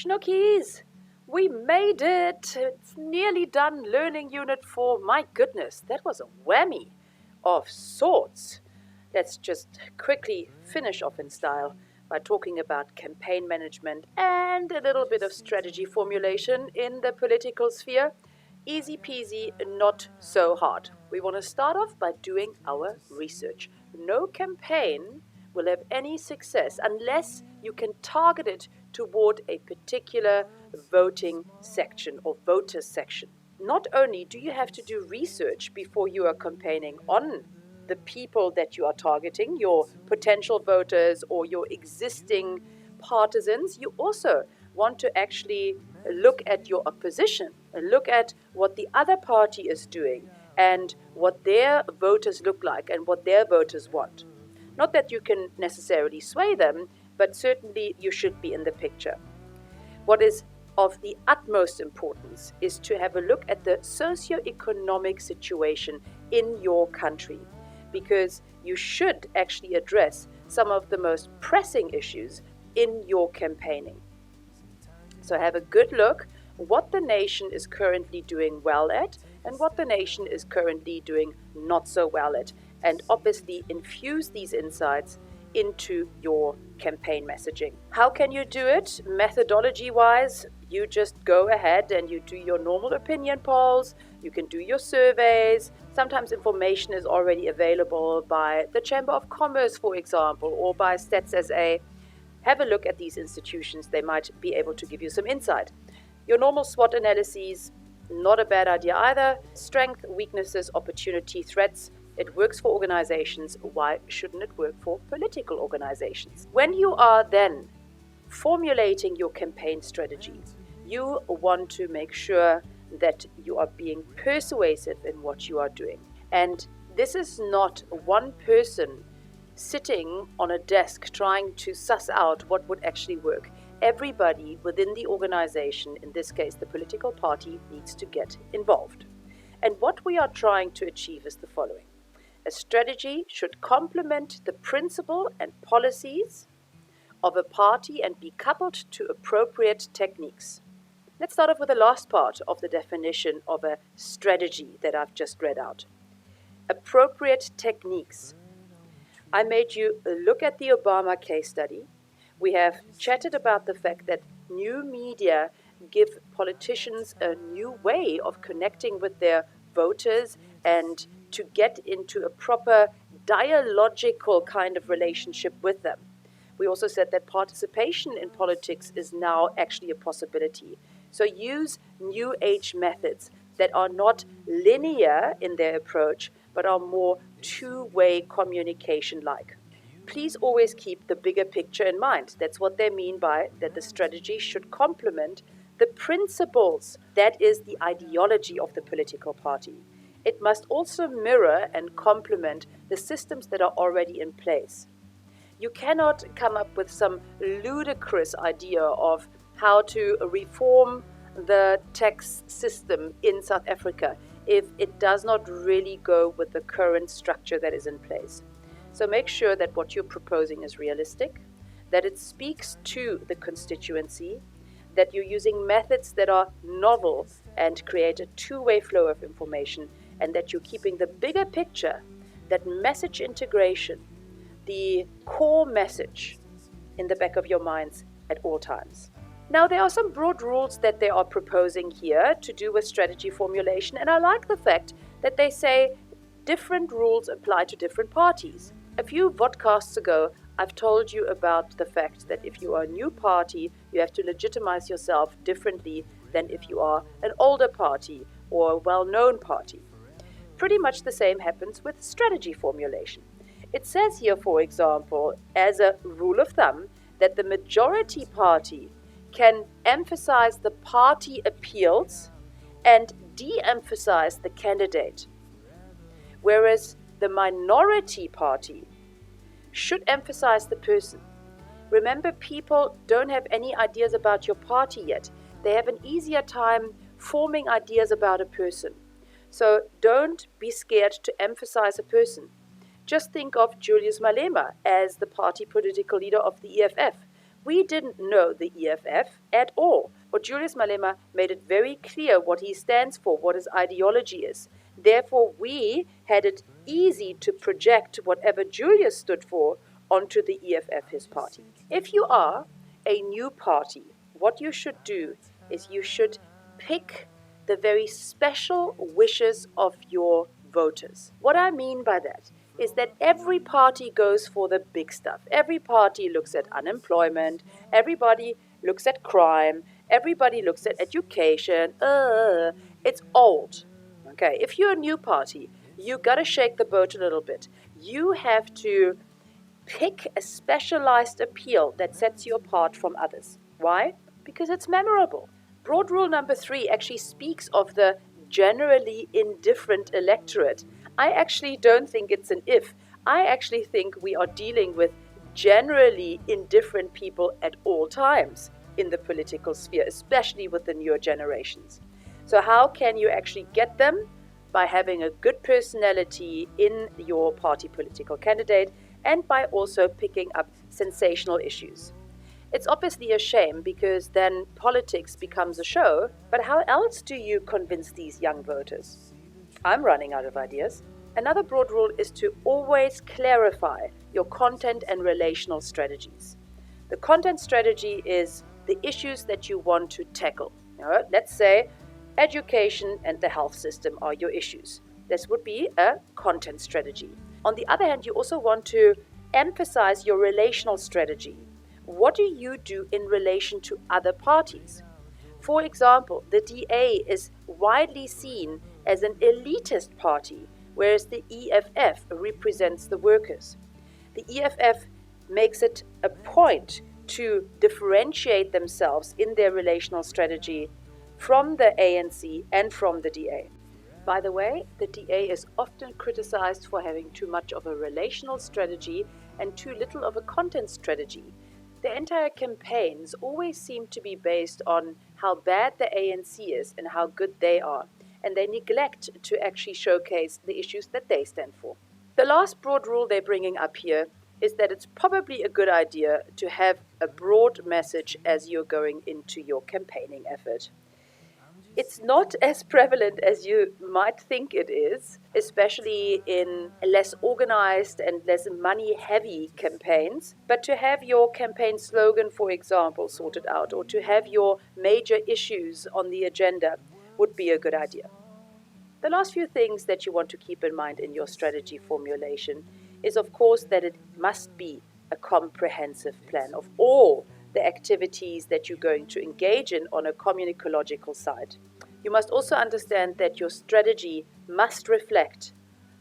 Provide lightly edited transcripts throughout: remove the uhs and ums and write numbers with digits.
Schnookies, we made it. It's nearly done learning unit 4. My goodness, that was a whammy of sorts. Let's just quickly finish off in style by talking about campaign management and a little bit of strategy formulation in the political sphere. Easy peasy, not so hard. We want to start off by doing our research. No campaign will have any success unless you can target it toward a particular voting section or voter section. Not only do you have to do research before you are campaigning on the people that you are targeting, your potential voters or your existing partisans, you also want to actually look at your opposition and look at what the other party is doing and what their voters look like and what their voters want. Not that you can necessarily sway them, but certainly you should be in the picture. What is of the utmost importance is to have a look at the socio-economic situation in your country, because you should actually address some of the most pressing issues in your campaigning. So have a good look what the nation is currently doing well at and what the nation is currently doing not so well at, and obviously infuse these insights into your campaign messaging. How can you do it? Methodology-wise, you just go ahead and you do your normal opinion polls, you can do your surveys. Sometimes information is already available by the Chamber of Commerce, for example, or by Stats SA. Have a look at these institutions. They might be able to give you some insight. Your normal SWOT analyses, not a bad idea either. Strength, weaknesses, opportunity, threats. It works for organizations. Why shouldn't it work for political organizations? When you are then formulating your campaign strategy, you want to make sure that you are being persuasive in what you are doing. And this is not one person sitting on a desk trying to suss out what would actually work. Everybody within the organization, in this case the political party, needs to get involved. And what we are trying to achieve is the following. A strategy should complement the principle and policies of a party and be coupled to appropriate techniques. Let's start off with the last part of the definition of a strategy that I've just read out. Appropriate techniques. I made you look at the Obama case study. We have chatted about the fact that new media give politicians a new way of connecting with their voters and to get into a proper dialogical kind of relationship with them. We also said that participation in politics is now actually a possibility. So use new age methods that are not linear in their approach, but are more two-way communication-like. Please always keep the bigger picture in mind. That's what they mean by that the strategy should complement the principles. That is the ideology of the political party. It must also mirror and complement the systems that are already in place. You cannot come up with some ludicrous idea of how to reform the tax system in South Africa if it does not really go with the current structure that is in place. So make sure that what you're proposing is realistic, that it speaks to the constituency, that you're using methods that are novel and create a two-way flow of information, and that you're keeping the bigger picture, that message integration, the core message in the back of your minds at all times. Now, there are some broad rules that they are proposing here to do with strategy formulation, and I like the fact that they say different rules apply to different parties. A few vodcasts ago, I've told you about the fact that if you are a new party, you have to legitimize yourself differently than if you are an older party or a well-known party. Pretty much the same happens with strategy formulation. It says here, for example, as a rule of thumb, that the majority party can emphasize the party appeals and de-emphasize the candidate, whereas the minority party should emphasize the person. Remember, people don't have any ideas about your party yet. They have an easier time forming ideas about a person. So don't be scared to emphasize a person. Just think of Julius Malema as the party political leader of the EFF. We didn't know the EFF at all. But Julius Malema made it very clear what he stands for, what his ideology is. Therefore, we had it easy to project whatever Julius stood for onto the EFF, his party. If you are a new party, what you should do is you should pick the very special wishes of your voters. What I mean by that is that every party goes for the big stuff. Every party looks at unemployment, everybody looks at crime, everybody looks at education. It's old. Okay, if you're a new party, you gotta shake the boat a little bit. You have to pick a specialized appeal that sets you apart from others. Why? Because it's memorable. Broad rule number 3 actually speaks of the generally indifferent electorate. I actually don't think it's an if. I actually think we are dealing with generally indifferent people at all times in the political sphere, especially with the newer generations. So how can you actually get them? By having a good personality in your party political candidate and by also picking up sensational issues. It's obviously a shame because then politics becomes a show, but how else do you convince these young voters? I'm running out of ideas. Another broad rule is to always clarify your content and relational strategies. The content strategy is the issues that you want to tackle. Let's say education and the health system are your issues. This would be a content strategy. On the other hand, you also want to emphasize your relational strategy. What do you do in relation to other parties? For example, the DA is widely seen as an elitist party, whereas the EFF represents the workers. The EFF makes it a point to differentiate themselves in their relational strategy from the ANC and from the DA. By the way, the DA is often criticized for having too much of a relational strategy and too little of a content strategy. The entire campaigns always seem to be based on how bad the ANC is and how good they are, and they neglect to actually showcase the issues that they stand for. The last broad rule they're bringing up here is that it's probably a good idea to have a broad message as you're going into your campaigning effort. It's not as prevalent as you might think it is, especially in less organized and less money-heavy campaigns. But to have your campaign slogan, for example, sorted out, or to have your major issues on the agenda would be a good idea. The last few things that you want to keep in mind in your strategy formulation is, of course, that it must be a comprehensive plan of all the activities that you're going to engage in on a communicological side. You must also understand that your strategy must reflect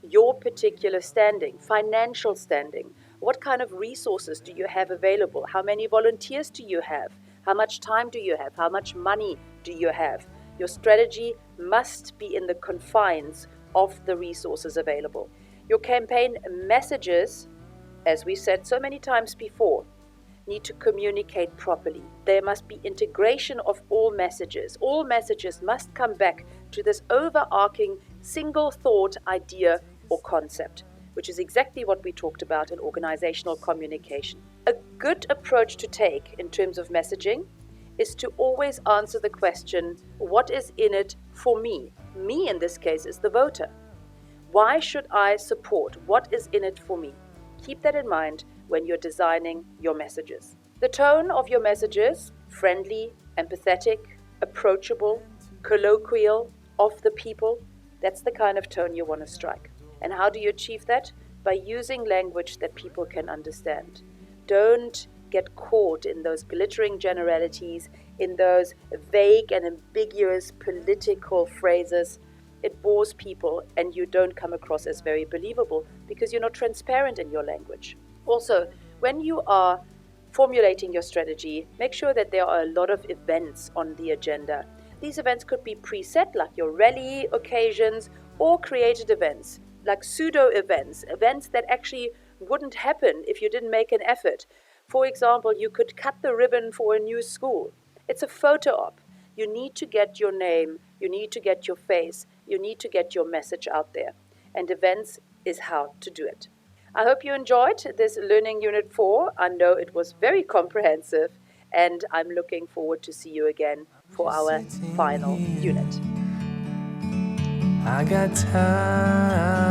your particular standing, financial standing. What kind of resources do you have available? How many volunteers do you have? How much time do you have? How much money do you have? Your strategy must be in the confines of the resources available. Your campaign messages, as we said so many times before, need to communicate properly. There must be integration of all messages. All messages must come back to this overarching single thought, idea, or concept, which is exactly what we talked about in organizational communication. A good approach to take in terms of messaging is to always answer the question, what is in it for me? Me, in this case, is the voter. Why should I support? What is in it for me? Keep that in mind when you're designing your messages. The tone of your messages, friendly, empathetic, approachable, colloquial, of the people, that's the kind of tone you want to strike. And how do you achieve that? By using language that people can understand. Don't get caught in those glittering generalities, in those vague and ambiguous political phrases. It bores people and you don't come across as very believable because you're not transparent in your language. Also, when you are formulating your strategy, make sure that there are a lot of events on the agenda. These events could be preset, like your rally occasions, or created events, like pseudo events, events that actually wouldn't happen if you didn't make an effort. For example, you could cut the ribbon for a new school. It's a photo op. You need to get your name, you need to get your face, you need to get your message out there. And events is how to do it. I hope you enjoyed this Learning Unit 4. I know it was very comprehensive, and I'm looking forward to see you again for our final unit. I got time.